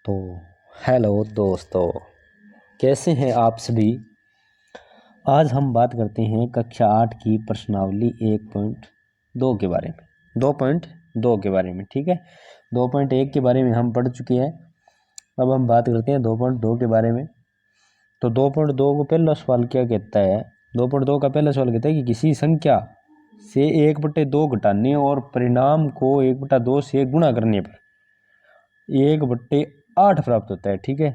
तो हेलो दोस्तों, कैसे हैं आप सभी। आज हम बात करते हैं कक्षा 8 की प्रश्नावली 1.2 के बारे में, 2.2 के बारे में। ठीक है, 2.1 के बारे में हम पढ़ चुके हैं। अब हम बात करते हैं 2.2 के बारे में। तो 2.2 को पहला सवाल क्या कहता है? 2.2 का पहला सवाल कहता है कि किसी संख्या से 1/2 घटाने और परिणाम को 1/2 से गुणा करने पर 1/8 प्राप्त होता है। ठीक है,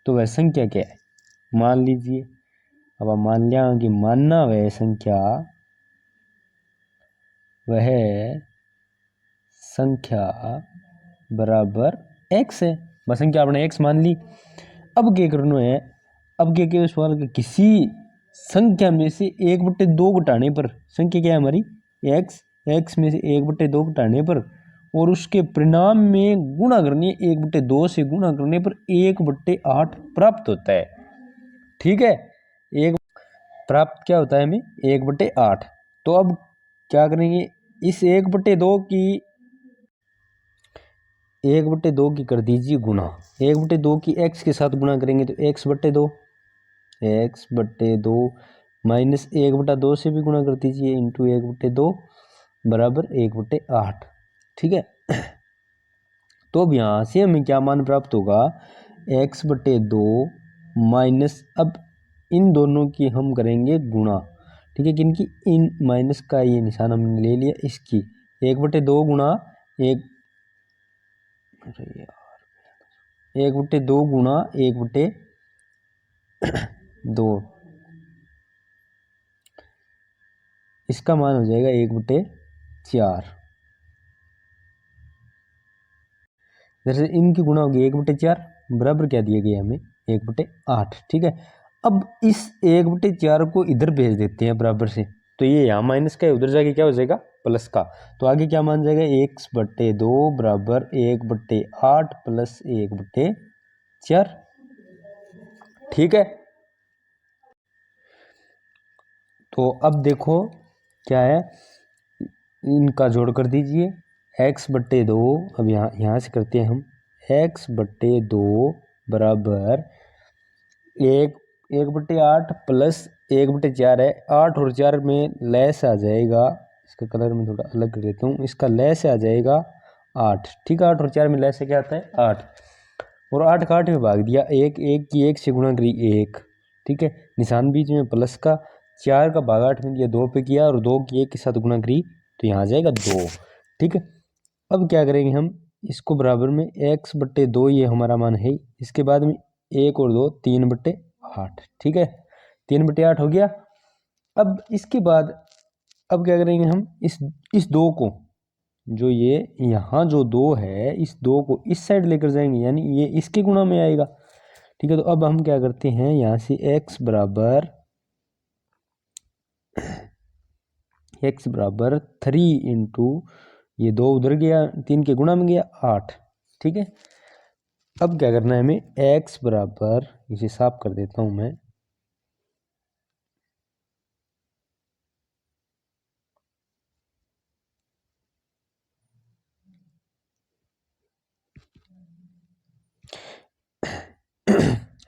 तो वह संख्या क्या है? मान लीजिए, अब हम मान लिया कि मानना वह संख्या बराबर x है। वह संख्या आपने x मान ली। अब क्या करना है? अब क्या सवाल कि किसी संख्या में से 1/2 घटाने पर, संख्या क्या है हमारी x में से 1/2 घटाने पर और उसके परिणाम में गुणा करनी है, 1/2 से गुणा करने पर 1/8 प्राप्त होता है। ठीक है, एक प्राप्त क्या होता है हमें? 1/8। तो अब क्या करेंगे? इस 1/2 की कर दीजिए गुणा। 1/2 की x के साथ गुणा करेंगे तो x/2 माइनस 1/2 से भी गुणा कर दीजिए इंटू 1/2 बराबर 1/8। ठीक है, तो अब यहाँ से हमें क्या मान प्राप्त होगा? x/2 माइनस, अब इन दोनों की हम करेंगे गुणा। ठीक है, किनकी? इन माइनस का ये निशान हमने ले लिया, इसकी 1/2 गुणा 1/2 गुणा 1/2, इसका मान हो जाएगा 1/4। जैसे इनकी गुणा होगी 1/4 बराबर क्या दिया गया हमें? 1/8। ठीक है, अब इस 1/4 को इधर भेज देते हैं बराबर से, तो ये यहाँ माइनस का है, उधर जाके क्या हो जाएगा? प्लस का। तो आगे क्या मान जाएगा? x/2 बराबर 1/8 प्लस 1/4। ठीक है, तो अब देखो क्या है, इनका जोड़ कर दीजिए। x/2, अब यहाँ से करते हैं हम, x/2 बराबर 1/8 प्लस 1/4 है। 8 और 4 में लेस आ जाएगा, इसका कलर में थोड़ा अलग कर देता हूँ, इसका लेस आ जाएगा 8। ठीक है, 8 और 4 में लेस से क्या आता है? 8। और 8 का 8 में भाग दिया, 1 की 1 से गुणा करी 1। ठीक है, निशान बीच में प्लस का, 4 का भाग 8 में दिया, 2 पे किया और 2 की 1 के साथ गुणा करी, तो यहाँ आ जाएगा 2। ठीक है, अब क्या करेंगे हम? इसको बराबर में x/2, ये हमारा मान है, इसके बाद में 1 और 2 3/8। ठीक है, 3/8 हो गया। अब इसके बाद अब क्या करेंगे हम? इस 2 को, जो ये यहाँ जो 2 है, इस 2 को इस साइड लेकर जाएंगे, यानी ये इसके गुणा में आएगा। ठीक है, तो अब हम क्या करते हैं? यहाँ से x बराबर 3 इंटू ये 2 उधर गया, 3 के गुणा में गया 8। ठीक है, अब क्या करना है हमें? x बराबर, इसे साफ कर देता हूं मैं,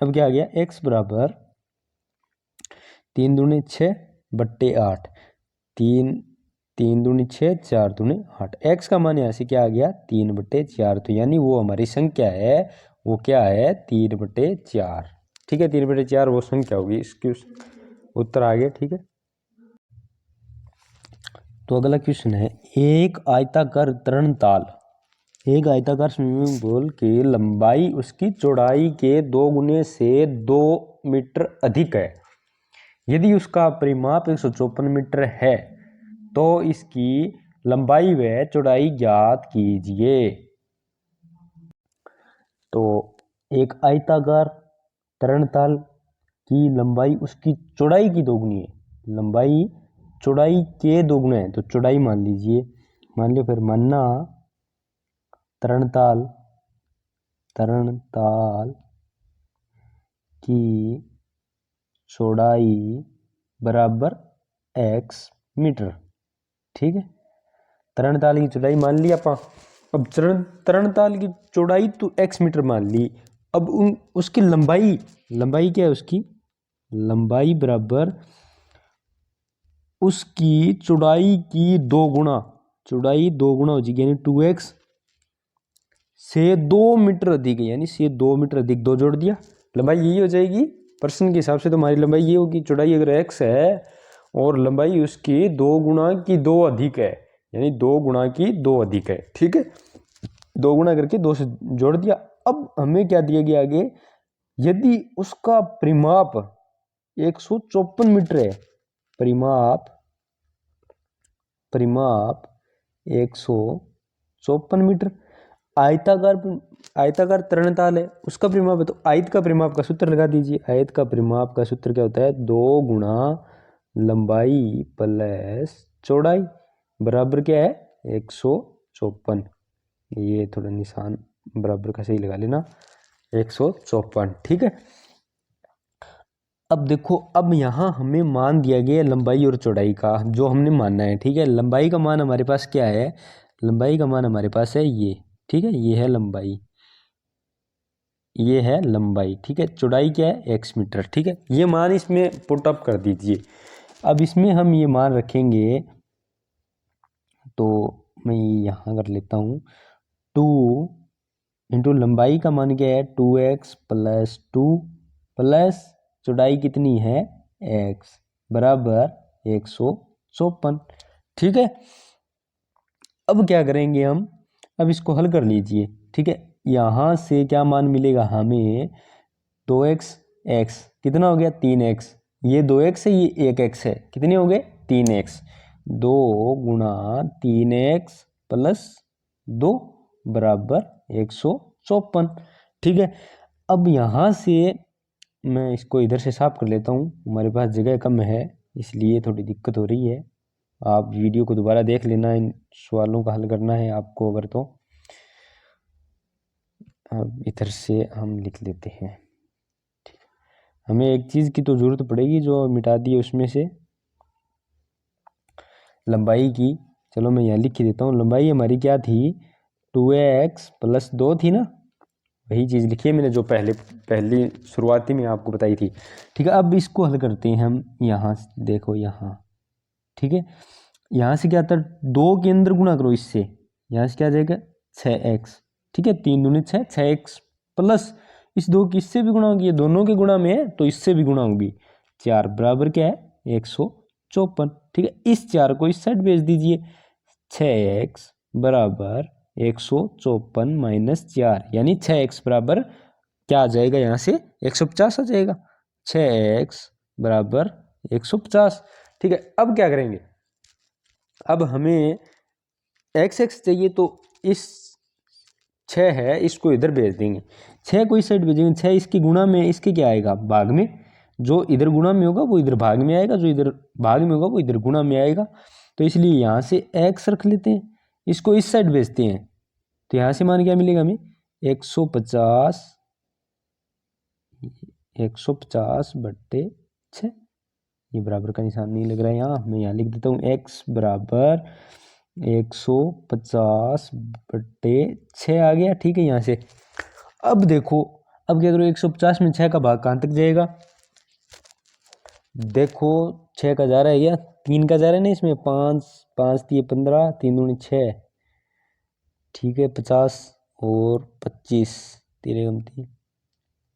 अब क्या आ गया? x बराबर 3 दूनी 6/8, 3 दूनी 6, 4 दूनी 8। x का मान यहाँ से क्या आ गया? 3/4। तो यानी वो हमारी संख्या है, वो क्या है? 3/4। ठीक है, 3/4 वो संख्या होगी, इसकी उत्तर आ गया। ठीक है, तो अगला क्वेश्चन है, एक आयताकार तरणताल, एक आयताकार स्विमिंग पूल की लंबाई उसकी चौड़ाई के 2 गुने से 2 मीटर अधिक है। यदि उसका परिमाप 154 मीटर है तो इसकी लंबाई व चौड़ाई ज्ञात कीजिए। तो एक आयताकार तरणताल की लंबाई उसकी चौड़ाई की 2 गुनी है, लंबाई चौड़ाई के 2 गुना है, तो चौड़ाई मान लीजिए। मान लियो, फिर मानना तरणताल की चौड़ाई बराबर x मीटर। ठीक है, तरणताल की चौड़ाई मान ली आप, अब तरणताल की चौड़ाई तो x मीटर मान ली। अब उसकी लंबाई, लंबाई क्या है उसकी, लंबाई बराबर उसकी चौड़ाई की 2 गुना, चौड़ाई 2 गुना हो जाएगी, यानी 2x से 2 मीटर अधिक, यानी से 2 मीटर अधिक, 2 जोड़ दिया, लंबाई यही हो जाएगी। प्रश्न के हिसाब से तो हमारी लंबाई ये होगी, चौड़ाई अगर x है और लंबाई उसकी 2 गुना की 2 अधिक है, यानी 2 गुना की 2 अधिक है, ठीक है। 2 गुना करके 2 से जोड़ दिया। अब हमें क्या दिया गया आगे, यदि उसका परिमाप 154 मीटर है, परिमाप 154 मीटर, आयताकार, आयताकार तरणताल है, उसका परिमाप है, तो आयत का परिमाप का सूत्र लगा दीजिए। आयत का परिमाप का सूत्र क्या होता है, 2 गुना लंबाई प्लस चौड़ाई बराबर क्या है 154। ये थोड़ा निशान बराबर का सही लगा लेना, 154, ठीक है। अब देखो, अब यहाँ हमें मान दिया गया लंबाई और चौड़ाई का, जो हमने मानना है, ठीक है। लंबाई का मान हमारे पास क्या है, लंबाई का मान हमारे पास है ये, ठीक है, ये है लंबाई, ये है लंबाई, ठीक है। चौड़ाई क्या है x मीटर, ठीक है। ये मान इसमें पुट अप कर दीजिए। अब इसमें हम ये मान रखेंगे, तो मैं यहाँ कर लेता हूँ, 2 इंटू लंबाई का मान क्या है 2x प्लस 2 प्लस चौड़ाई कितनी है x बराबर 154, ठीक है। अब क्या करेंगे हम, अब इसको हल कर लीजिए, ठीक है। यहाँ से क्या मान मिलेगा हमें, 2x, x कितना हो गया 3x, ये 2x है, ये 1x है, कितने हो गए 3x, 2 गुना 3x प्लस 2 बराबर 154, ठीक है। अब यहाँ से मैं इसको इधर से साफ कर लेता हूँ, हमारे पास जगह कम है इसलिए थोड़ी दिक्कत हो रही है। आप वीडियो को दोबारा देख लेना, इन सवालों का हल करना है आपको अगर तो। अब इधर से हम लिख लेते हैं, ठीक है। हमें एक चीज़ की तो ज़रूरत पड़ेगी जो मिटा दी है उसमें से, लंबाई की। चलो मैं यहाँ लिख ही देता हूँ, लंबाई हमारी क्या थी 2x प्लस 2 थी ना, वही चीज़ लिखी है मैंने जो पहली शुरुआती में आपको बताई थी, ठीक है। अब इसको हल करते हैं हम, यहाँ देखो यहाँ, ठीक है। यहाँ से क्या आता है 2 के अंदर गुणा करो इससे, यहाँ से क्या आ जाएगा 6x, ठीक है, 3 दूनी 6, 6x प्लस इस 2 की इससे भी गुणा होगी, ये दोनों के गुणा में है तो इससे भी गुणा होगी, 4 बराबर क्या है 154, ठीक है। इस 4 को इस साइड भेज दीजिए, 6x बराबर 154 माइनस 4, यानी 6x बराबर क्या आ जाएगा यहाँ से 150 आ जाएगा, 6x बराबर 150, ठीक है। अब क्या करेंगे, अब हमें x चाहिए, तो इस 6 है इसको इधर भेज देंगे, 6 को इस साइड भेजेंगे, 6 इसके गुणा में, इसके क्या आएगा भाग में, जो इधर गुणा में होगा वो इधर भाग में आएगा, जो इधर भाग में होगा वो इधर गुणा में आएगा, तो इसलिए यहाँ से x रख लेते हैं, इसको इस साइड भेजते हैं, तो यहाँ से मान क्या मिलेगा हमें 150, 150 बट्टे 6, ये बराबर का निशान नहीं लग रहा है यहाँ, मैं यहाँ लिख देता हूँ x बराबर 150 बट्टे 6 आ गया, ठीक है। यहाँ से अब देखो, अब क्या करो 150 में 6 का भाग कहाँ तक जाएगा, देखो 6 का जा रहा है क्या, 3 का जा रहा है ना इसमें, 5 5 दिए 15, 3 दूनी 6, ठीक है, 50 और 25, 13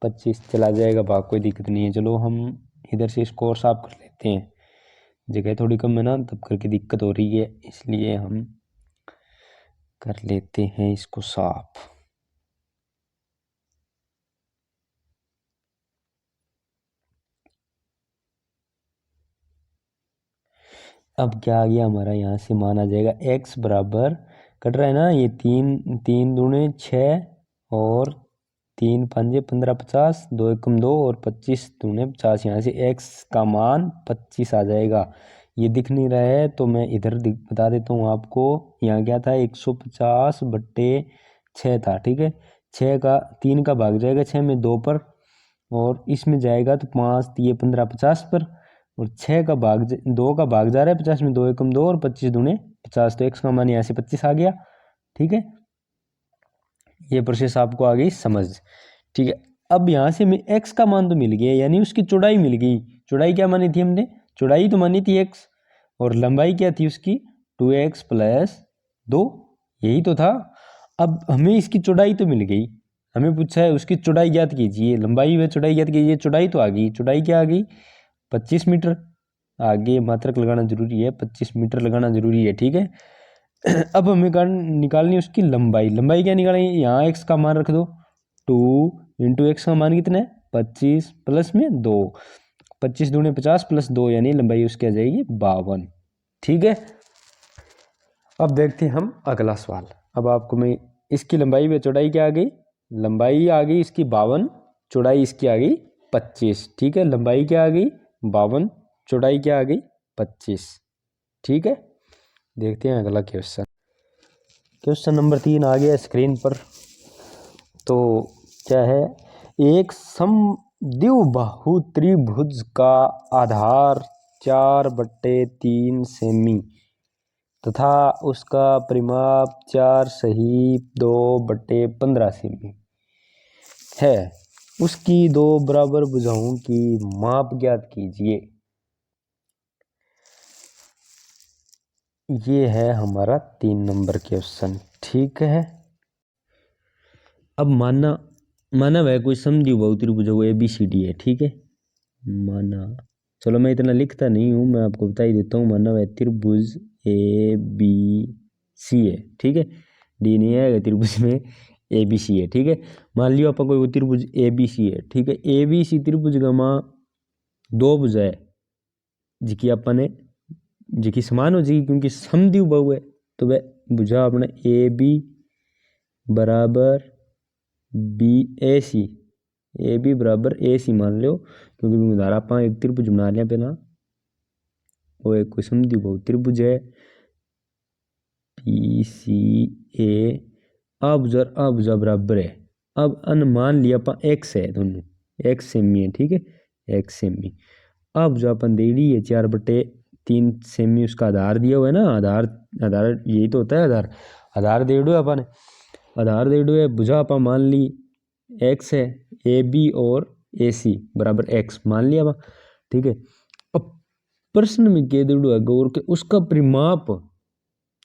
25 चला जाएगा भाग, कोई दिक्कत नहीं है। चलो हम इधर से इसको और साफ कर लेते हैं, जगह थोड़ी कम है ना तब करके दिक्कत हो रही है, इसलिए हम कर लेते हैं इसको साफ। अब क्या आ गया हमारा, यहाँ से मान आ जाएगा x बराबर, कट रहा है ना ये 3 दूने 6 और 3 पंजे 15 50, 2 एकम 2 और 25 दूने 50, यहाँ से x का मान 25 आ जाएगा। ये दिख नहीं रहा है तो मैं इधर बता देता हूँ आपको, यहाँ क्या था 150 बट्टे 6 था, ठीक है। 6 का 3 का भाग जाएगा 6 में 2 पर, और इसमें जाएगा तो 5 दिए 15 50 पर, और 6 का भाग 2 का भाग जा रहा है 50 में, 2 एकम 2 और 25 दूने 50, तो x का मान यहाँ से 25 आ गया, ठीक है। ये प्रोसेस आपको आ गई समझ। ठीक है, अब यहाँ से हमें x का मान तो मिल गया, यानी उसकी चौड़ाई मिल गई। चौड़ाई क्या मानी थी हमने? चौड़ाई तो मानी थी x, और लंबाई क्या थी उसकी? 2x प्लस 2, यही तो था। अब हमें इसकी चौड़ाई तो मिल गई, हमें पूछा है उसकी चौड़ाई ज्ञात कीजिए, लंबाई व चौड़ाई ज्ञात कीजिए। चौड़ाई तो आ गई, चौड़ाई क्या आ गई? 25 मीटर। आगे मात्रक लगाना जरूरी है, 25 मीटर लगाना जरूरी है। ठीक है, अब हमें निकालनी है उसकी लंबाई। लंबाई क्या निकालेंगे? यहाँ x का मान रख दो, 2 इंटू एक्स का मान कितना है? 25 प्लस में 2, 25 दूनी 50 प्लस 2, यानी लंबाई उसकी आ जाएगी 52। ठीक है, अब देखते हैं हम अगला सवाल। अब आपको मैं इसकी लंबाई व चौड़ाई क्या आ गई? लंबाई आ गई इसकी 52, चौड़ाई इसकी आ गई 25। ठीक है, लंबाई क्या आ गई? 52, चौड़ाई क्या आ गई? 25। ठीक है, देखते हैं अगला क्वेश्चन। क्वेश्चन नंबर 3 आ गया स्क्रीन पर। तो क्या है? एक समद्विबाहु त्रिभुज का आधार 4/3 सेमी तथा उसका परिमाप 4 सही 2/15 सेमी है। उसकी दो बराबर भुजाओं की माप ज्ञात कीजिए। ये है हमारा 3 नंबर क्वेश्चन। ठीक है, अब माना वह कोई समद्विबाहु त्रिभुज ABCD है। ठीक है, माना, चलो मैं इतना लिखता नहीं हूँ, मैं आपको बता ही देता हूँ। माना वह त्रिभुज ABC है। ठीक है, डी नहीं है त्रिभुज में, ABC है। ठीक है, मान लियो अपन कोई त्रिभुज ABC है। ठीक है, ABC त्रिभुज का मां दो भुजा है जिकी अपन जिकी समान हो जाएगी, क्योंकि समद्विबाहु है। तो वह भुजा अपने AB बराबर AB बराबर AC मान लो, क्योंकि उधार आप एक त्रिभुज बना लिया पहला, वो एक कोई समद्विबाहु त्रिभुज है PCA। आ भुजा बराबर है। अब अनुमान लिया अपन x है, दोनों x सेमी है। ठीक है, x सेमी। अब जो अपन दे दी है 4/3 सेमी, उसका आधार दिया हुआ है ना, आधार यही तो होता है आधार। आधार दे दो अपन, आधार दे दो है, भुजा अपन मान ली x है, AB और AC बराबर x मान लिया अपन। ठीक है, अब प्रश्न में कह दे दो है गौर के उसका परिमाप।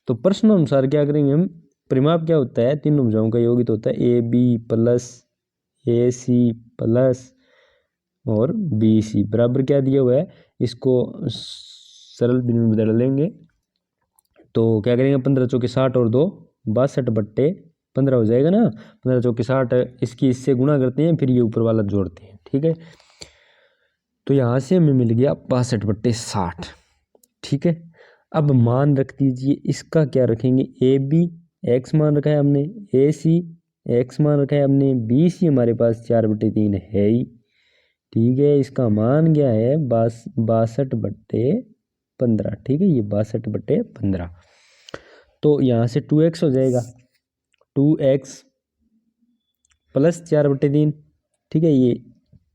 तो प्रश्न अनुसार क्या करेंगे हम? परिमाप क्या होता है? तीनों भुजाओं का योग तो होता है AB प्लस AC प्लस और BC बराबर क्या दिया हुआ है? इसको सरल भिन्न में बदल लेंगे तो क्या करेंगे? 15 चौके 60 और 2 62/15 हो जाएगा ना। 15 चौके 60, इसकी इससे गुणा करते हैं, फिर ये ऊपर वाला जोड़ते हैं। ठीक है, तो यहाँ से हमें मिल गया 62/60। ठीक है, अब मान रख दीजिए, इसका क्या रखेंगे? AB x मान रखा है हमने, AC x मान रखा है हमने, BC हमारे पास 4/3 है ही। ठीक है, इसका मान क्या है? 62/15। ठीक है, ये 62/15। तो यहाँ से 2x हो जाएगा, 2x प्लस 4/3। ठीक है, ये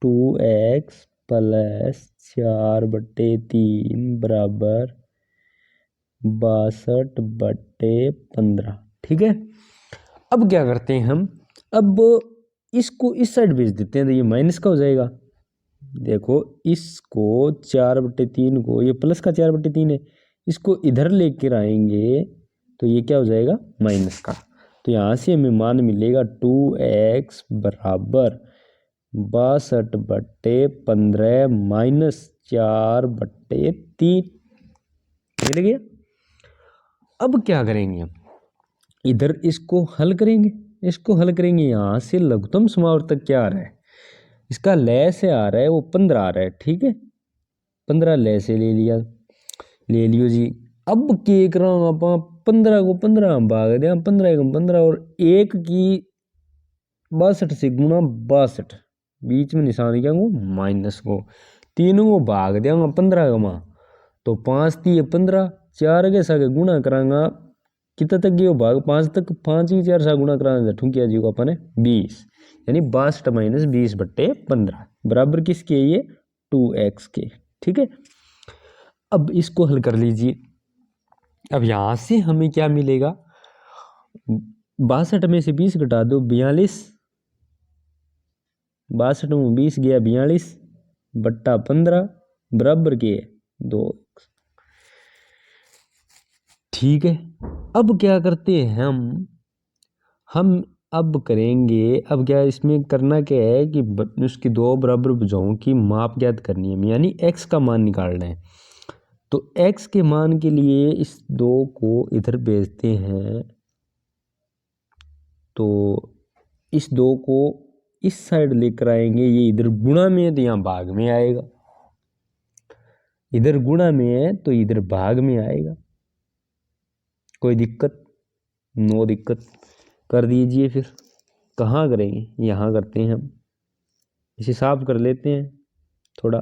2x प्लस 4/3 बराबर 62/15। ठीक है, अब क्या करते हैं हम? अब इसको इस साइड भेज देते हैं, तो ये माइनस का हो जाएगा। देखो, इसको 4/3 को, ये प्लस का 4/3 है, इसको इधर लेकर आएंगे तो ये क्या हो जाएगा? माइनस का। तो यहाँ से हमें मान मिलेगा 2x बराबर 62/15 माइनस 4/3। मिल गया। अब क्या करेंगे हम? इधर इसको हल करेंगे, इसको हल करेंगे। यहाँ से लघुत्तम समावर्तक क्या आ रहा है? इसका लय से आ रहा है वो 15 आ रहा है। ठीक है, 15 लय से ले लिया, ले लियो जी। अब क्या करा आप? 15 को 15 भाग दिया, 15 को 15, और 1 की 62 से गुणा 62, बीच में निशान क्या को? माइनस को। तीनों को भाग दिया 15 का मां, तो 5 × 15, 4 के साथ गुणा करांगा कितना तक गयो भाग? 5 तक, 5 की 4 सा गुणा करांगा ठूकिया जी को अपन 20, यानी 62 - 20/15 बराबर किसके? ये 2x के। ठीक है, अब इसको हल कर लीजिए। अब यहां से हमें क्या मिलेगा? 62 में से 20 घटा दो 42, 62 में 20 गया 42 बट्टा 15 बराबर के 2। ठीक है, अब क्या करते हैं हम अब करेंगे, अब क्या इसमें करना क्या है कि उसकी दो बराबर भुजाओं की माप ज्ञात करनी है, यानी x का मान निकालना है। तो x के मान के लिए इस 2 को इधर भेजते हैं, तो इस 2 को इस साइड लेकर आएंगे, ये इधर गुणा में है तो यहाँ भाग में आएगा, इधर गुणा में है तो इधर भाग में आएगा। कोई दिक्कत? नो दिक्कत। कर दीजिए। फिर कहाँ करेंगे? यहाँ करते हैं हम, इसे साफ कर लेते हैं थोड़ा।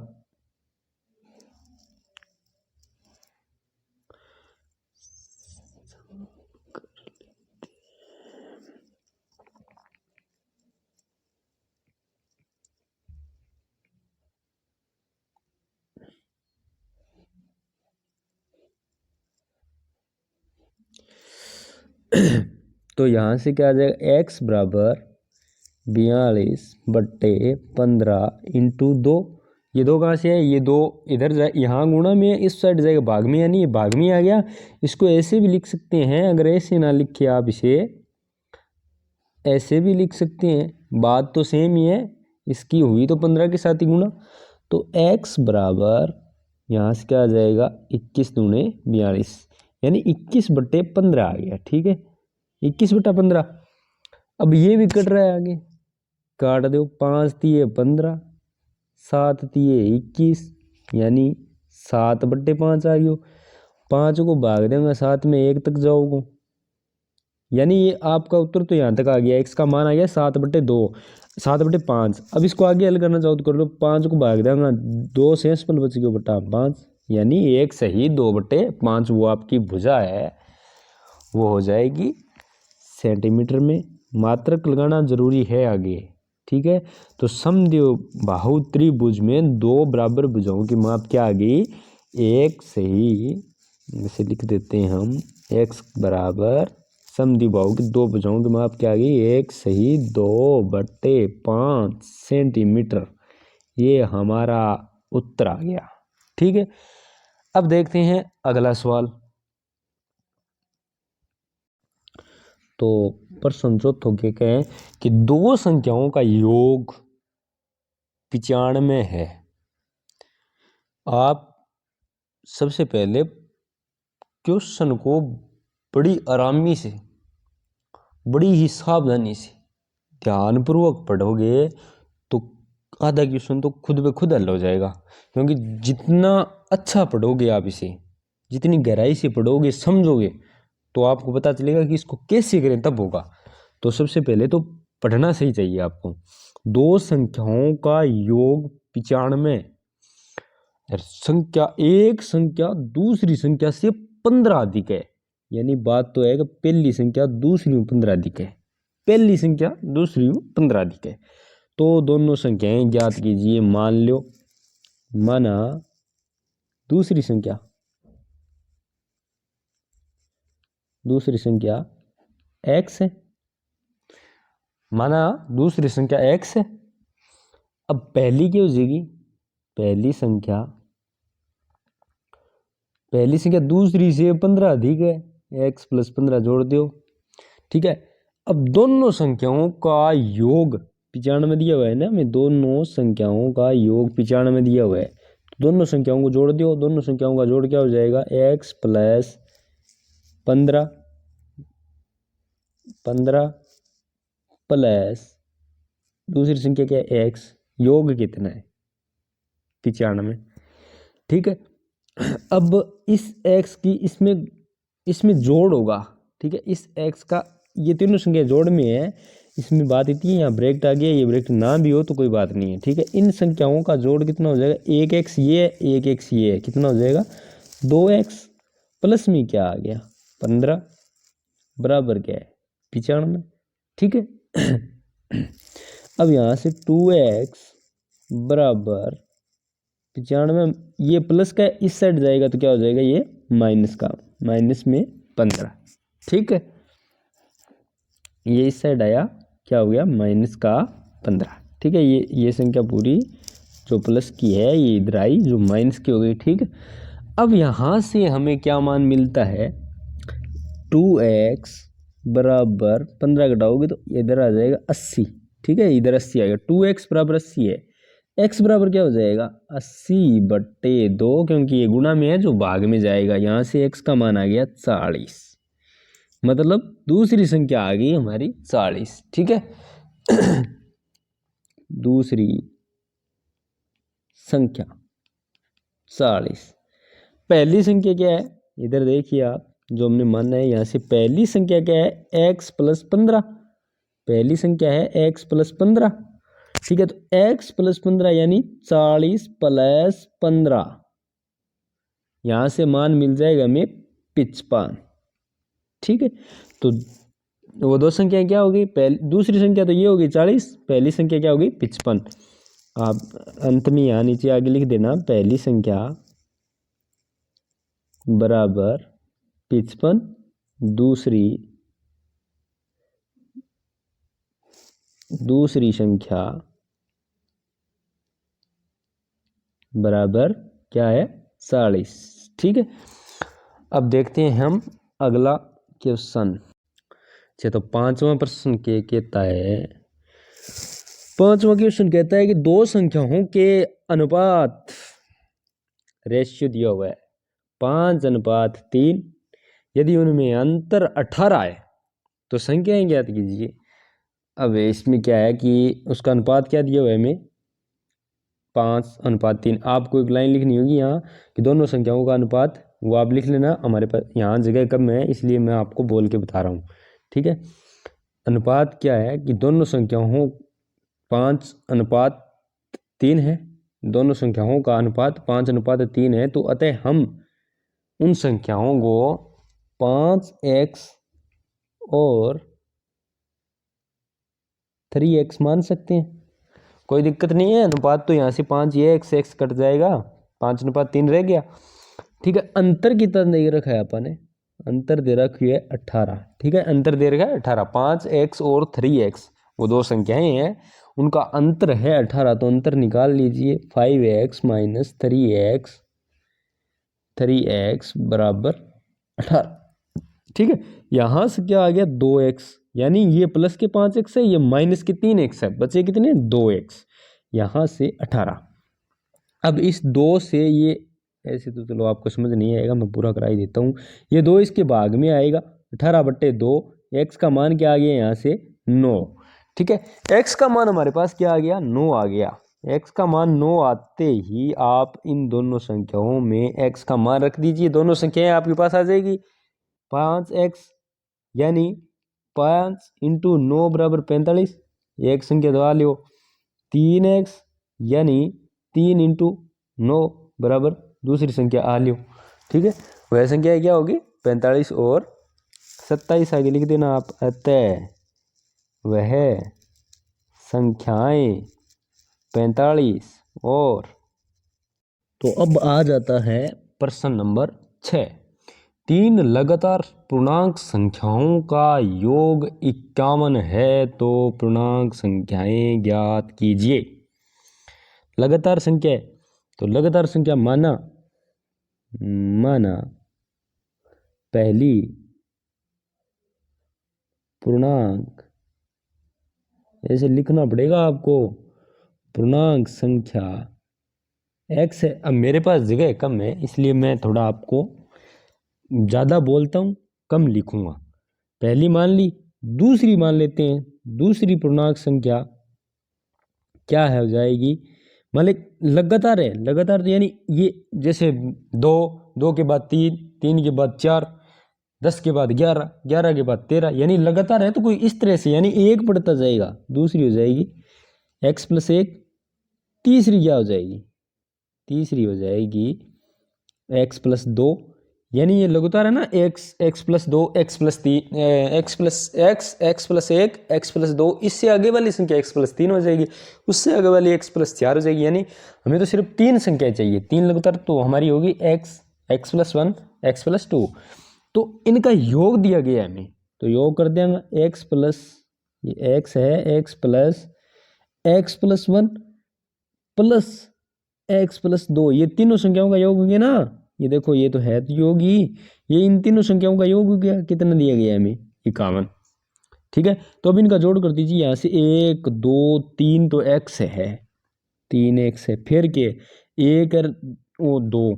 तो यहाँ से क्या आ जाएगा, x बराबर 42/15 इंटू 2। ये 2 कहाँ से है? ये 2 इधर जाए, यहाँ गुणा में है, इस साइड जाएगा भाग में, यानी ये भाग में आ गया। इसको ऐसे भी लिख सकते हैं, अगर ऐसे ना लिखे आप इसे ऐसे भी लिख सकते हैं, बात तो सेम ही है। इसकी हुई तो 15 के साथ ही गुणा। तो x बराबर यहाँ से क्या आ जाएगा, 21 दूने 42, यानी 21/15 आ गया। ठीक है, 21/15। अब ये भी कट रहा है, आगे काट दो, 5 तिये 15, 7 तिये 21, यानी 7/5 आ गयो। 5 को भाग देंगे 7 में 1 तक जाओगे, यानी ये आपका उत्तर तो यहाँ तक आ गया। x का मान आ गया 7/2, 7/5। अब इसको आगे हल करना चाहो तो कर लो, 5 को भाग देंगे 2 से बच गया बटा 5, यानी 1 सही 2/5 वो आपकी भुजा है, वो हो जाएगी सेंटीमीटर में। मात्रक लगाना जरूरी है आगे। ठीक है, तो समद्विबाहु बाहु त्रिभुज में 2 बराबर भुजाओं की माप क्या आ गई, 1 सही, इसे लिख देते हैं हम, x बराबर समद्विबाहु की 2 भुजाओं की माप क्या आ गई, 1 सही 2/5 सेंटीमीटर। ये हमारा उत्तर आ गया। ठीक है, अब देखते हैं अगला सवाल। तो प्रश्न चौथा के कहें कि 2 संख्याओं का योग 95 है। आप सबसे पहले क्वेश्चन को बड़ी आरामी से, बड़ी ही सावधानी से, ध्यानपूर्वक पढ़ोगे तो आधा क्वेश्चन तो खुद ब खुद हल हो जाएगा। क्योंकि जितना अच्छा पढ़ोगे आप इसे, जितनी गहराई से पढ़ोगे, समझोगे, तो आपको पता चलेगा कि इसको कैसे करें, तब होगा। तो सबसे पहले तो पढ़ना सही चाहिए आपको। 2 संख्याओं का योग 95, संख्या एक संख्या दूसरी संख्या से 15 अधिक है, यानी बात तो है कि पहली संख्या दूसरी में 15 अधिक है, पहली संख्या दूसरी में 15 अधिक है। तो दोनों संख्याएं ज्ञात कीजिए। मान लो, माना दूसरी संख्या x है, माना दूसरी संख्या x है। अब पहली क्या हो जाएगी, पहली संख्या दूसरी से 15 अधिक है, x + 15 जोड़ दो। ठीक है, अब दोनों संख्याओं का योग 95 दिया हुआ है ना, में दोनों संख्याओं का योग 95 दिया हुआ है, तो दोनों संख्याओं को जोड़ दो। दोनों संख्याओं का जोड़ क्या हो जाएगा, x + 15 प्लस दूसरी संख्या क्या है x, योग कितना है 95। ठीक है, अब इस x की इसमें जोड़ होगा। ठीक है, इस x का, ये तीनों संख्या जोड़ में है, इसमें बात इतनी है, यहाँ ब्रैकेट आ गया, ये ब्रैकेट ना भी हो तो कोई बात नहीं है। ठीक है, इन संख्याओं का जोड़ कितना हो जाएगा, 1x ये है, 1x ये है, कितना हो जाएगा 2x, प्लस में क्या आ गया 15, बराबर क्या है 95। ठीक है, अब यहाँ से 2x बराबर 95, ये प्लस का इस साइड जाएगा तो क्या हो जाएगा, ये माइनस का, माइनस में 15। ठीक है, ये इस साइड आया, क्या हो गया -15। ठीक है, ये संख्या पूरी जो प्लस की है ये इधर आई जो माइनस की हो गई। ठीक है, अब यहाँ से हमें क्या मान मिलता है, 2x बराबर 15 घटाओगे तो इधर आ जाएगा 80। ठीक है, इधर 80 आएगा, 2x बराबर 80 है, x बराबर क्या हो जाएगा 80/2, क्योंकि ये गुणा में है जो भाग में जाएगा, यहाँ से x का मान आ गया 40, मतलब दूसरी संख्या आ गई हमारी 40। ठीक है दूसरी संख्या 40। पहली संख्या क्या है, इधर देखिए आप, जो हमने माना है यहाँ से पहली संख्या क्या है x + 15, पहली संख्या है x + 15। ठीक है, तो x + 15 यानी 40 + 15, यहाँ से मान मिल जाएगा हमें 55। ठीक है, तो वो दो संख्या क्या होगी, पहली दूसरी संख्या तो ये होगी 40, पहली संख्या क्या होगी 55। आप अंत में यहाँ नीचे आगे लिख देना, पहली संख्या बराबर 55, दूसरी संख्या बराबर क्या है 40। ठीक है, अब देखते हैं हम अगला क्वेश्चन। अच्छा, तो पांचवा प्रश्न के कहता है, पांचवा क्वेश्चन कहता है कि दो संख्याओं के अनुपात रेशियो दिया हुआ है 5:3, यदि उनमें अंतर 18 है तो संख्याएं ज्ञात कीजिए। अब इसमें क्या है कि उसका अनुपात क्या दिया हुआ है हमें 5:3। आपको एक लाइन लिखनी होगी यहाँ कि दोनों संख्याओं का अनुपात, वो आप लिख लेना, हमारे पास यहाँ जगह कम है इसलिए मैं आपको बोल के बता रहा हूँ। ठीक है, अनुपात क्या है कि दोनों संख्याओं 5:3 है, दोनों संख्याओं का अनुपात 5:3 है, तो अतः हम उन संख्याओं को 5x और 3x मान सकते हैं, कोई दिक्कत नहीं है। अनुपात तो यहाँ से 5 ये x कट जाएगा, 5:3 रह गया। ठीक है, अंतर कितना दे रखा है अपन ने, अंतर दे रखी है 18। ठीक है, अंतर दे रखा है 18, 5x और 3x वो दो संख्याएं हैं, उनका अंतर है 18, तो अंतर निकाल लीजिए, 5x - 3x बराबर 18। ठीक है, यहाँ से क्या आ गया 2x, यानी ये प्लस के 5x है, ये माइनस के 3x है, बचे कितने 2x, यहाँ से 18। अब इस 2 से ये ऐसे तो चलो आपको समझ नहीं आएगा, मैं पूरा करा ही देता हूँ। ये 2 इसके भाग में आएगा, 18/2, x का मान क्या आ गया यहाँ से 9। ठीक है, x का मान हमारे पास क्या आ गया 9 आ गया। x का मान 9 आते ही आप इन दोनों संख्याओं में x का मान रख दीजिए, दोनों संख्याएं आपके पास आ जाएगी। 5x यानी 5 × 9 = 45, एक संख्या दबा लो। 3x यानी 3 × 9 बराबर दूसरी संख्या आ लियो। ठीक है, वह संख्या क्या होगी 45 और 27 आगे लिख देना आप। अतः वह संख्याएं 45 और, तो अब आ जाता है प्रश्न नंबर 6। 3 लगातार पूर्णांक संख्याओं का योग 51 है, तो पूर्णांक संख्याएं ज्ञात कीजिए। लगातार संख्या है, तो लगातार संख्या माना पहली पूर्णांक, ऐसे लिखना पड़ेगा आपको, पूर्णांक संख्या x है। अब मेरे पास जगह कम है इसलिए मैं थोड़ा आपको ज़्यादा बोलता हूँ, कम लिखूंगा। पहली मान ली, दूसरी मान लेते हैं, दूसरी पूर्णांक संख्या क्या है हो जाएगी, मान ले लगातार है, लगातार तो यानी ये जैसे 2, 2 के बाद 3, 3 के बाद 4, 10 के बाद 11, 11 के बाद 13, यानी लगातार है तो कोई इस तरह से, यानी एक बढ़ता जाएगा, दूसरी हो जाएगी x + 1, तीसरी क्या हो जाएगी, तीसरी हो जाएगी x + 2, यानी ये लगातार है ना, x + 2, x + 3, x + x, x + 1, x + 2, इससे आगे वाली संख्या x + 3 हो जाएगी, उससे आगे वाली x + 4 हो जाएगी। यानी हमें तो सिर्फ 3 संख्याएं चाहिए, 3 लगातार, तो हमारी होगी x + 1, x + 2। तो इनका योग दिया गया है हमें, तो योग कर देंगे एक्स प्लस, ये एक्स है, x plus 1 plus x plus 2, ये तीनों संख्याओं का योग हो गया ना। ये देखो ये तो है तो योग ही, ये इन तीनों संख्याओं का योग हो गया। कितना दिया गया है हमें? 51। ठीक है, तो अब इनका जोड़ कर दीजिए। यहाँ से 1 2 3 तो एक्स है, 3x है, फिर के एक और वो 2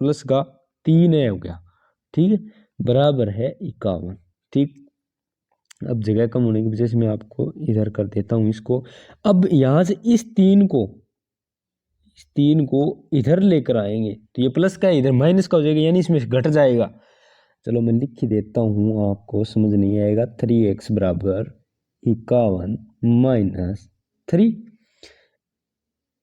प्लस का 3 है हो गया। ठीक है, बराबर है 51। ठीक, अब जगह कम होने की वजह से मैं आपको इधर कर देता हूँ इसको। अब यहाँ से इस 3 को इधर लेकर आएंगे तो ये प्लस का है, इधर माइनस का हो जाएगा, यानी इसमें घट जाएगा। चलो मैं लिख ही देता हूँ, आपको समझ नहीं आएगा। 3x बराबर 51 माइनस 3।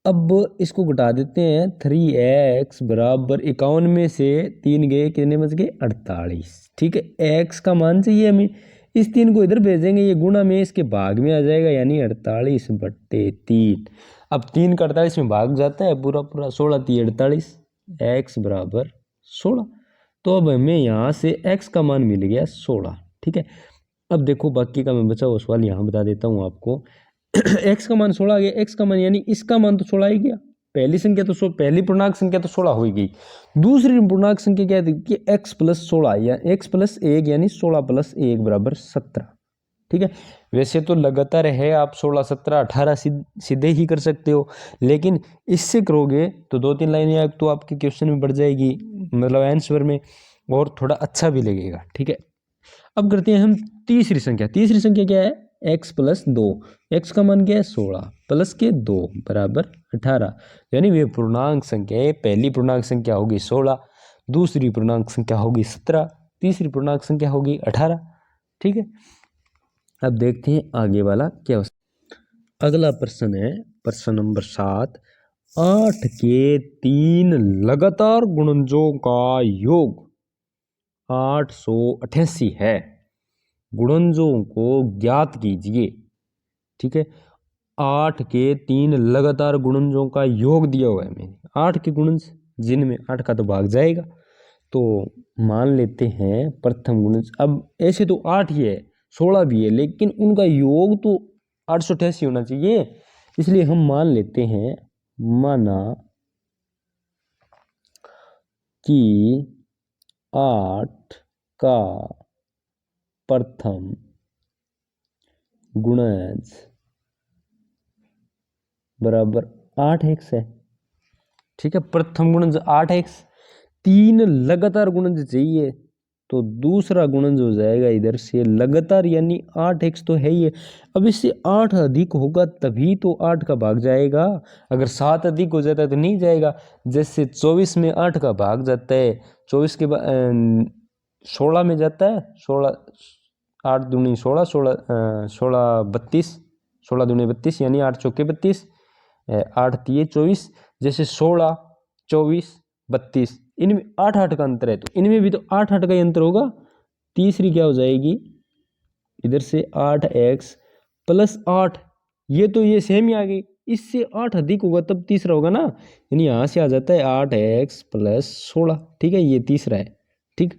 अब इसको घटा देते हैं। 3x बराबर 51 में से 3 गए, कितने बच गए? 48। ठीक है, x का मान चाहिए हमें, इस 3 को इधर भेजेंगे, ये गुणा में इसके भाग में आ जाएगा, यानी 48/3। अब 3 का 48 में भाग जाता है पूरा पूरा, 16 3 48, x बराबर 16। तो अब हमें यहाँ से x का मान मिल गया 16। ठीक है, अब देखो बाकी का मैं बचा हुआ सवाल यहाँ बता देता हूँ आपको। x का मान 16 आ गया, x का मान यानी इसका मान तो 16 ही गया। पहली संख्या तो पहली पूर्णांक संख्या तो 16 हो गई। दूसरी पूर्णांक संख्या क्या थी कि x प्लस 16 या x प्लस 1 यानी 16 प्लस 1 बराबर 17। ठीक है, वैसे तो लगातार है, आप 16 17 18 सीधे ही कर सकते हो, लेकिन इससे करोगे तो 2-3 लाइनें तो आपके क्वेश्चन में बढ़ जाएगी, मतलब आंसर में, और थोड़ा अच्छा भी लगेगा। ठीक है, अब करते हैं हम तीसरी संख्या। तीसरी संख्या क्या है? x plus 2। x का मान क्या है? 16 प्लस के 2 बराबर 18, यानी वे पूर्णांक संख्या है। पहली पूर्णांक संख्या होगी 16, दूसरी पूर्णांक संख्या होगी 17, तीसरी पूर्णांक संख्या होगी 18। ठीक है, अब देखते हैं आगे वाला क्या हो। अगला प्रश्न है प्रश्न नंबर 7। 8 के 3 लगातार गुणनजों का योग 888 है, गुणनजों को ज्ञात कीजिए। ठीक है, 8 के 3 लगातार गुणनजों का योग दिया हुआ है मैंने। 8 के गुणज जिनमें 8 का तो भाग जाएगा, तो मान लेते हैं प्रथम गुणज। अब ऐसे तो 8 ही है, 16 भी है, लेकिन उनका योग तो 888 होना चाहिए, इसलिए हम मान लेते हैं, माना कि 8 का प्रथम गुणज बराबर 8x है। ठीक है, प्रथम गुणज 8x, 3 लगातार गुणज चाहिए, तो दूसरा गुणज हो जाएगा इधर से लगातार, यानी 8x तो है ही है। अब इससे 8 अधिक होगा तभी तो 8 का भाग जाएगा, अगर 7 अधिक हो जाता है तो नहीं जाएगा। जैसे 24 में 8 का भाग जाता है, 24 के बाद 16 में जाता है, 16 8 दूनी 16, 16 32, 16 दूनी 32, यानी 8 चौके 32, 8 तिये 24। जैसे 16 24 32, इनमें 8 का अंतर है, तो इनमें भी तो 8 का ही अंतर होगा। तीसरी क्या हो जाएगी इधर से 8x प्लस 8, ये तो ये सेम ही आ गई, इससे 8 अधिक होगा तब तीसरा होगा ना, यानी यहाँ से आ जाता है 8x प्लस 16। ठीक है, ये तीसरा है। ठीक,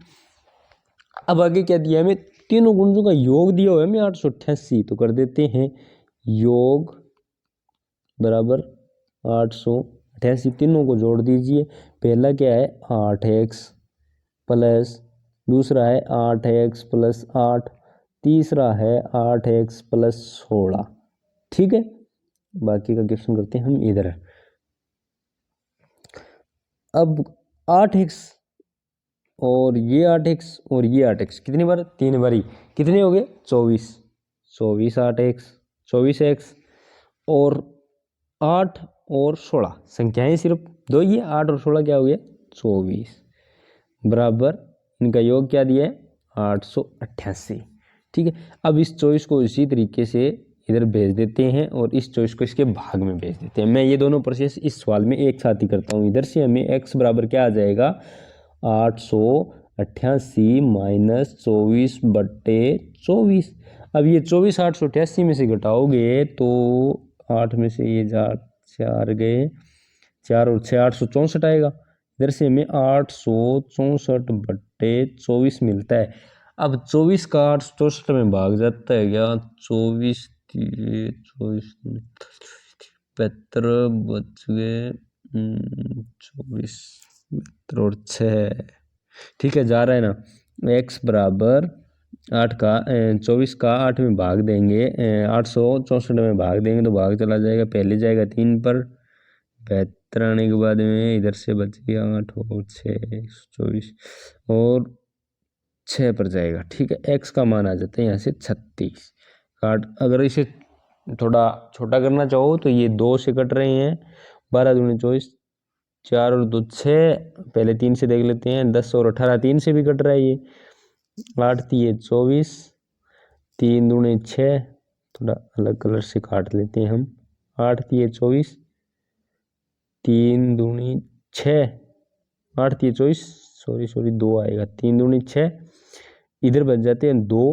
अब आगे क्या दिया हमें? तीनों गुणजों का योग दिया हुआ है हमें 888, तो कर देते हैं योग बराबर 888, तीनों को जोड़ दीजिए। पहला क्या है? 8x प्लस, दूसरा है 8x प्लस 8, तीसरा है 8x प्लस 16। ठीक है, बाकी का क्वेश्चन करते हैं हम इधर। अब 8x और ये 8x और ये 8x कितनी बार? 3 बारी, कितने हो गए? 24, 24 8x 24x, और 8 और 16 संख्याएं सिर्फ दो ही है, 8 और 16 क्या हो गया? 24 बराबर, इनका योग क्या दिया है? 888। ठीक है, अब इस 24 को इसी तरीके से इधर भेज देते हैं और इस 24 को इसके भाग में भेज देते हैं। मैं ये दोनों प्रोसेस इस सवाल में एक साथ ही करता हूँ। इधर से हमें x बराबर क्या आ जाएगा? 888 माइनस 24/24। अब ये 24 888 में से घटाओगे तो 8 में से ये 4 गए, 4 और 6 864 आएगा। इधर से हमें 864/24 मिलता है। अब 24 का 8 64 में भाग जाता है क्या? 24 24 75 बच गए 24 72 और 6। ठीक है, जा रहा है ना। x बराबर 8 का 24 का 8 में भाग देंगे 864 में भाग देंगे तो भाग चला जाएगा, पहले जाएगा 3 पर, 72 आने के बाद में इधर से बच गया 8 और 6 24 और 6 पर जाएगा। ठीक है, x का मान आ जाता है यहाँ से 36। काट, अगर इसे थोड़ा छोटा करना चाहो तो ये 2 से कट रहे हैं, 12 दूनी 24, 4 और 2 6, पहले 3 से देख लेते हैं, 10 और 18 3 से भी कट रहा है ये, 8 3 24, 3 दूनी 6, थोड़ा अलग कलर से काट लेते हैं हम, 8 3 24, 3 दूनी 6, 8 3 24, सॉरी 2 आएगा, 3 दूनी 6, इधर बन जाते हैं 2,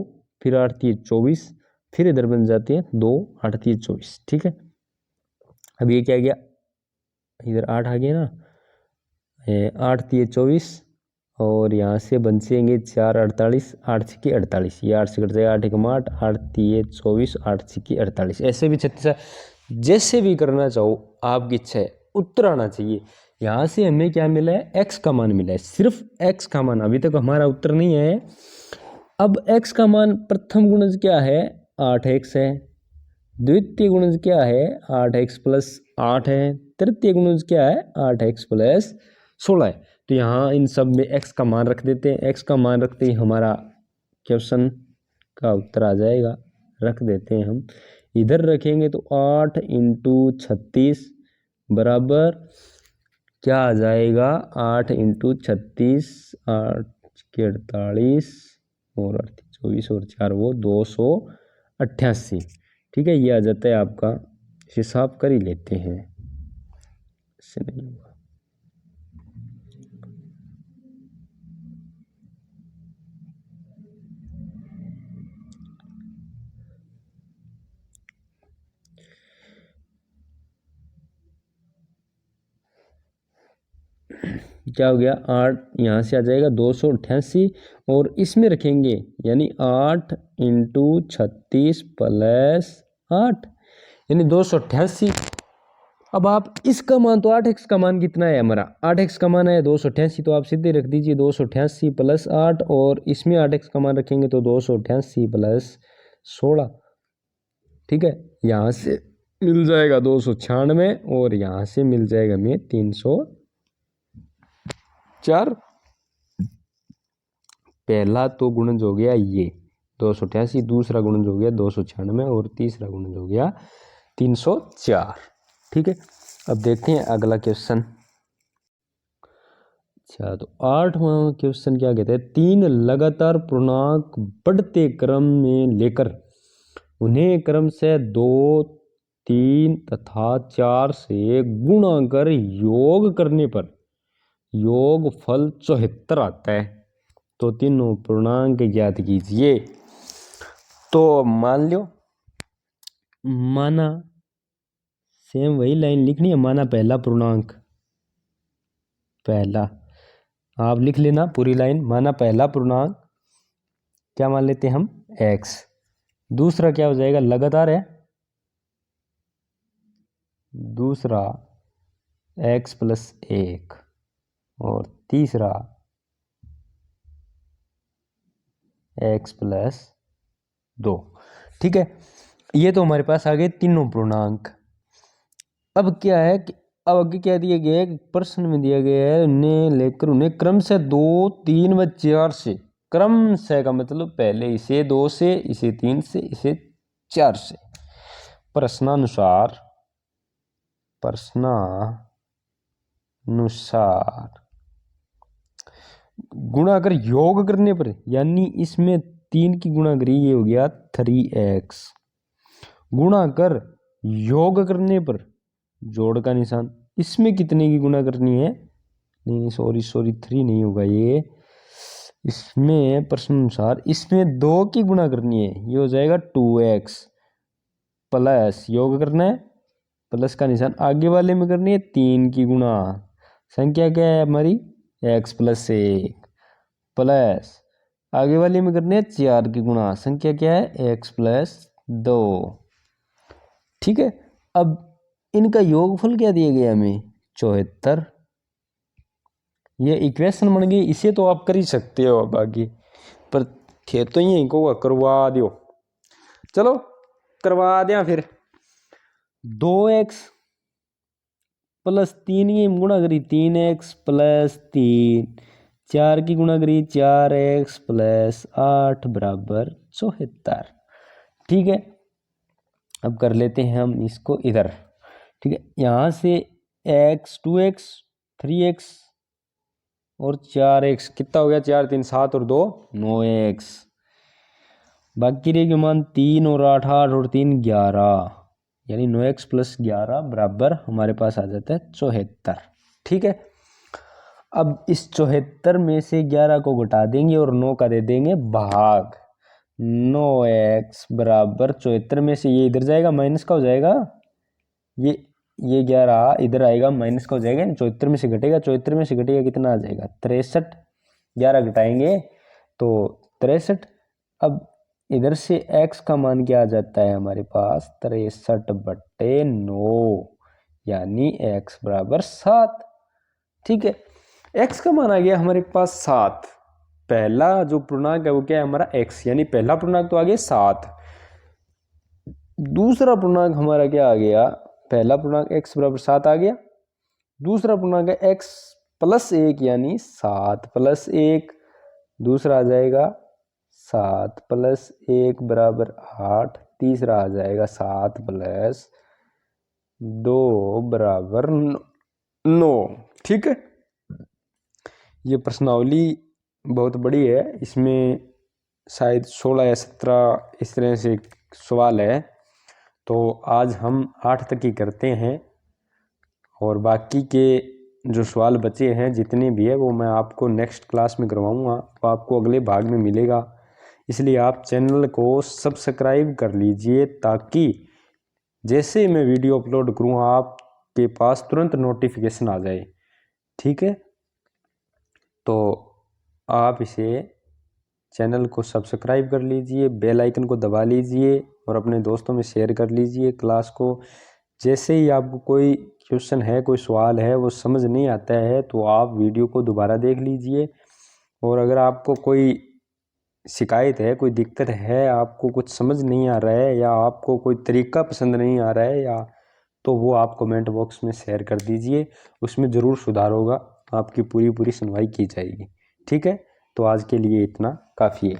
फिर 8 3 24, फिर इधर बन जाते हैं 2 8 3 24। ठीक है, अब ये क्या गया, इधर 8 आ गया ना, 8 3 24 और यहाँ से बचेंगे 4 48, 8 6 48, ये 8 से कट जाएगा, 8 1 8, 8 3 24, 8 6 48, ऐसे भी 36, जैसे भी करना चाहो आपकी इच्छा है, उत्तर आना चाहिए। यहाँ से हमें क्या मिला है, x का मान मिला है, सिर्फ x का मान, अभी तक हमारा उत्तर नहीं है। अब x का मान प्रथम गुणज क्या है, 8x है, द्वितीय गुणज क्या है, 8x प्लस 8 है, तृतीय गुणज क्या है, 8x प्लस 16 है। तो यहाँ इन सब में x का मान रख देते हैं, x का मान रखते ही हमारा क्वेश्चन का उत्तर आ जाएगा, रख देते हैं हम। इधर रखेंगे तो 8 इंटू 36 बराबर क्या आ जाएगा, 8 इंटू 36, 8 के 48 और 24 और 4 वो 288। ठीक है, ये आ जाता है आपका, हिसाब कर ही लेते हैं, इससे नहीं होगा। क्या हो गया, 8 यहाँ से आ जाएगा 288 और इसमें रखेंगे यानी 8 इंटू 36 प्लस 8 यानी 288। अब आप इसका मान तो 8x का मान कितना है हमारा, 8x का मान है 288, तो आप सीधे रख दीजिए 288 प्लस 8 और इसमें 8x का मान रखेंगे तो 288 प्लस 16। ठीक है, यहाँ से मिल जाएगा 296 और यहाँ से मिल जाएगा हमें 304। पहला तो गुणज हो गया ये 288, दूसरा गुणज हो गया 296 और तीसरा गुणज हो गया 304। ठीक है, अब देखते हैं अगला क्वेश्चन। अच्छा, तो 8वां क्वेश्चन क्या कहते हैं, 3 लगातार पूर्णांक बढ़ते क्रम में लेकर उन्हें क्रम से 2 3 तथा 4 से गुणा कर योग करने पर योग फल 74 आता है, तो तीनों पूर्णांक ज्ञात कीजिए। तो मान लो, माना सेम वही लाइन लिखनी है, माना पहला पूर्णांक, पहला आप लिख लेना पूरी लाइन, माना पहला पूर्णांक क्या मान लेते हैं हम, x, दूसरा क्या हो जाएगा, लगातार है, दूसरा x प्लस 1 और तीसरा x प्लस 2। ठीक है, ये तो हमारे पास आ गए तीनों पूर्णांक। अब क्या है कि अब आगे क्या दिया गया है, प्रश्न में दिया गया है उन्हें लेकर उन्हें क्रम से 2 3 व 4 से, क्रम से का मतलब पहले इसे 2 से, इसे 3 से, इसे 4 से प्रश्नानुसार गुणा कर योग करने पर, यानी इसमें 3 की गुणा करी, ये हो गया 3x, गुणा कर योग करने पर जोड़ का निशान, इसमें कितने की गुणा करनी है, नहीं सॉरी 3 नहीं होगा ये, इसमें प्रश्न अनुसार इसमें 2 की गुणा करनी है, ये हो जाएगा 2x प्लस योग करना है, प्लस का निशान आगे वाले में करनी है 3 की गुणा, संख्या क्या है हमारी x प्लस 1 प्लस आगे वाली में करने 4 की गुणा, संख्या क्या है x प्लस 2। ठीक है, अब इनका योगफल क्या दिया गया हमें 74। ये इक्वेशन बन गई, इसे तो आप कर ही सकते हो अब आगे, पर थे तो यही को करवा दियो। चलो करवा दिया फिर। 2x प्लस 3 की गुणा करी 3x प्लस 3, 4 की गुणा करी 4x प्लस 8 बराबर 74। ठीक है, अब कर लेते हैं हम इसको इधर। ठीक है, यहाँ से x 2x 3x और 4x कितना हो गया, 4 3 7 और 2 9x। बाकी रह गया मान 3 और 8 8 और 3 11, यानी 9x प्लस 11 बराबर हमारे पास आ जाता है 74। ठीक है, अब इस 74 में से 11 को घटा देंगे और 9 का दे देंगे भाग। 9x बराबर 74 में से ये इधर जाएगा माइनस का हो जाएगा, ये 11 इधर आएगा माइनस का हो जाएगा, 74 में से घटेगा, 74 में से घटेगा कितना आ जाएगा 63। 11 घटाएंगे तो 63। अब इधर से x का मान क्या आ जाता है हमारे पास 63/9, यानी x बराबर 7। ठीक है, x का मान आ गया हमारे पास 7। पहला जो पूर्णांक है वो क्या है हमारा x, यानी पहला पूर्णांक तो आ गया 7। दूसरा पूर्णांक हमारा क्या आ गया, पहला पूर्णांक x बराबर 7 आ गया, दूसरा पूर्णांक है x प्लस 1 यानी 7 प्लस 1, दूसरा आ जाएगा 7 प्लस 1 बराबर 8, तीसरा आ जाएगा 7 प्लस 2 बराबर 9। ठीक है, ये प्रश्नावली बहुत बड़ी है, इसमें शायद 16 या 17 इस तरह से सवाल है, तो आज हम 8 तक ही करते हैं और बाकी के जो सवाल बचे हैं जितने भी है वो मैं आपको नेक्स्ट क्लास में करवाऊंगा, वो आपको अगले भाग में मिलेगा। इसलिए आप चैनल को सब्सक्राइब कर लीजिए ताकि जैसे मैं वीडियो अपलोड करूँ आपके पास तुरंत नोटिफिकेशन आ जाए। ठीक है, तो आप इसे चैनल को सब्सक्राइब कर लीजिए, बेल आइकन को दबा लीजिए और अपने दोस्तों में शेयर कर लीजिए क्लास को। जैसे ही आपको कोई क्वेश्चन है, कोई सवाल है वो समझ नहीं आता है तो आप वीडियो को दोबारा देख लीजिए, और अगर आपको कोई शिकायत है, कोई दिक्कत है, आपको कुछ समझ नहीं आ रहा है या आपको कोई तरीका पसंद नहीं आ रहा है या तो वो आप कमेंट बॉक्स में शेयर कर दीजिए, उसमें ज़रूर सुधार होगा, आपकी पूरी सुनवाई की जाएगी। ठीक है, तो आज के लिए इतना काफ़ी है।